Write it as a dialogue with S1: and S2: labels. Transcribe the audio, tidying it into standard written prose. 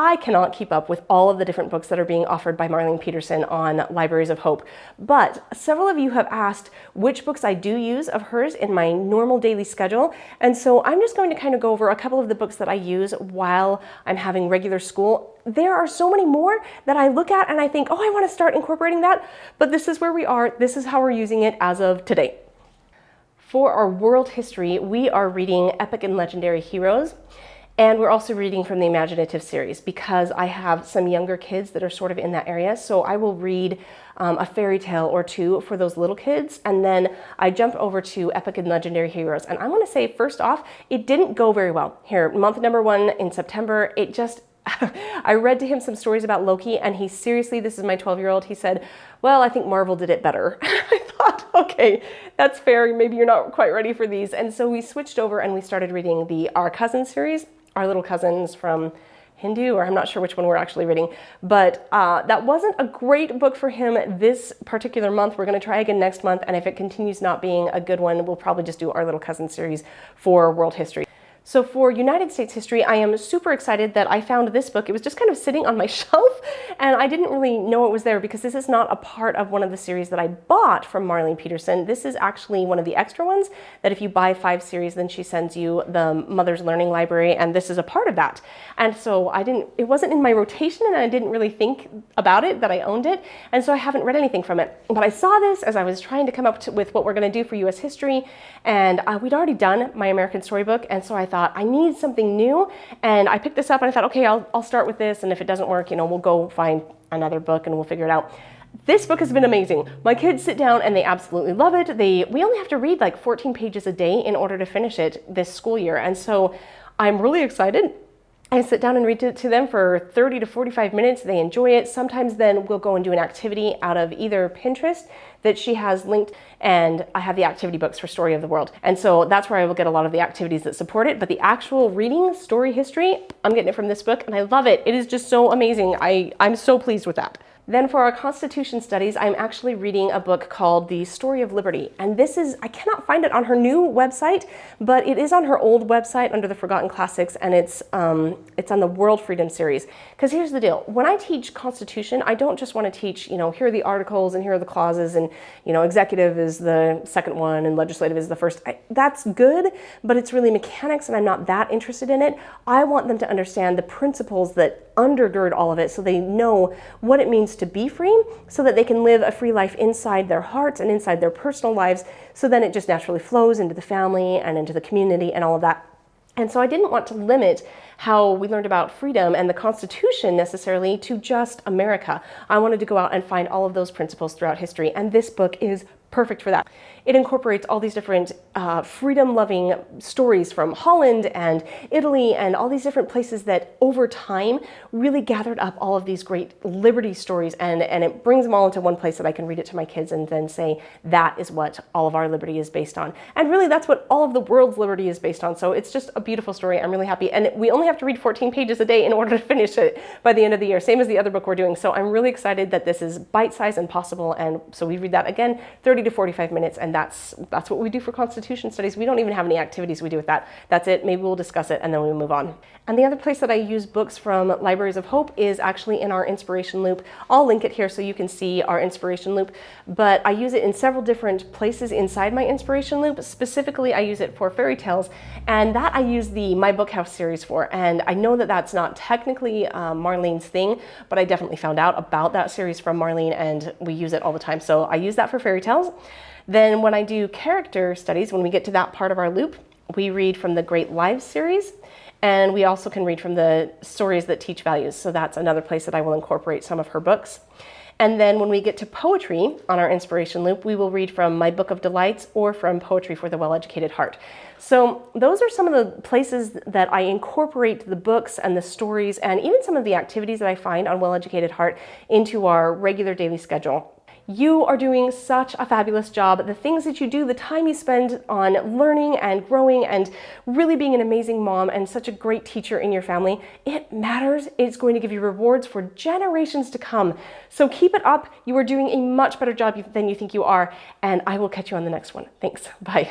S1: I cannot keep up with all of the different books that are being offered by Marlene Peterson on Libraries of Hope, but several of you have asked which books I do use of hers in my normal daily schedule, and so I'm just going to kind of go over a couple of the books that I use while I'm having regular school. There are so many more that I look at and I think, oh, I want to start incorporating that, but this is where we are. This is how we're using it as of today. For our world history, we are reading Epic and Legendary Heroes. And we're also reading from the Imaginative series because I have some younger kids that are sort of in that area. So I will read a fairy tale or two for those little kids. And then I jump over to Epic and Legendary Heroes. And I want to say, first off, it didn't go very well. Here, month number 1 in September, it just, I read to him some stories about Loki and he seriously, this is my 12-year-old, he said, well, I think Marvel did it better. I thought, okay, that's fair. Maybe you're not quite ready for these. And so we switched over and we started reading the Our Cousins series. Our little cousins from Hindu, or I'm not sure which one we're actually reading, but that wasn't a great book for him this particular month. We're going to try again next month, and if it continues not being a good one, we'll probably just do Our Little Cousin series for world history. So for United States history, I am super excited that I found this book. It was just kind of sitting on my shelf and I didn't really know it was there because this is not a part of one of the series that I bought from Marlene Peterson. This is actually one of the extra ones that if you buy 5 series, then she sends you the Mother's Learning Library, and this is a part of that. And so it wasn't in my rotation and I didn't really think about it, that I owned it. And so I haven't read anything from it. But I saw this as I was trying to come up with what we're going to do for US history, and we'd already done my American Storybook, and so I thought, I need something new, and I picked this up and I thought, okay, I'll start with this, and if it doesn't work, we'll go find another book and we'll figure it out. This book has been amazing. My kids sit down and they absolutely love it. We only have to read like 14 pages a day in order to finish it this school year, and so I'm really excited. I sit down and read it to them for 30 to 45 minutes. They enjoy it. Sometimes then we'll go and do an activity out of either Pinterest that she has linked, and I have the activity books for Story of the World. And so that's where I will get a lot of the activities that support it. But the actual reading, story history, I'm getting it from this book and I love it. It is just so amazing. I'm so pleased with that. Then for our Constitution studies, I'm actually reading a book called The Story of Liberty. And this is, I cannot find it on her new website, but it is on her old website under the Forgotten Classics, and it's on the World Freedom series. Because here's the deal, when I teach Constitution, I don't just want to teach, here are the articles and here are the clauses, and executive is the second one and legislative is the first. That's good, but it's really mechanics and I'm not that interested in it. I want them to understand the principles that undergird all of it so they know what it means to be free, so that they can live a free life inside their hearts and inside their personal lives, so then it just naturally flows into the family and into the community and all of that. And so I didn't want to limit how we learned about freedom and the Constitution necessarily to just America. I wanted to go out and find all of those principles throughout history, and this book is perfect for that. It incorporates all these different freedom-loving stories from Holland and Italy and all these different places that over time really gathered up all of these great liberty stories, and it brings them all into one place that I can read it to my kids and then say, that is what all of our liberty is based on. And really that's what all of the world's liberty is based on. So it's just a beautiful story. I'm really happy. And we only have to read 14 pages a day in order to finish it by the end of the year, same as the other book we're doing. So I'm really excited that this is bite-sized and possible. And so we read that again, 30 to 45 minutes, and that's what we do for Constitution studies. We don't even have any activities we do with that. That's it. Maybe we'll discuss it and then we'll move on. And the other place that I use books from Libraries of Hope is actually in our inspiration loop. I'll link it here so you can see our inspiration loop, but I use it in several different places inside my inspiration loop. Specifically, I use it for fairy tales, and that I use the My Book House series for. And I know that that's not technically Marlene's thing, but I definitely found out about that series from Marlene, and we use it all the time. So I use that for fairy tales. Then when I do character studies, when we get to that part of our loop, we read from the Great Lives series, and we also can read from the Stories That Teach Values. So that's another place that I will incorporate some of her books. And then when we get to poetry on our inspiration loop, we will read from My Book of Delights or from Poetry for the Well-Educated Heart. So those are some of the places that I incorporate the books and the stories and even some of the activities that I find on Well-Educated Heart into our regular daily schedule. You are doing such a fabulous job. The things that you do, the time you spend on learning and growing and really being an amazing mom and such a great teacher in your family, it matters. It's going to give you rewards for generations to come. So keep it up. You are doing a much better job than you think you are, and I will catch you on the next one. Thanks. Bye.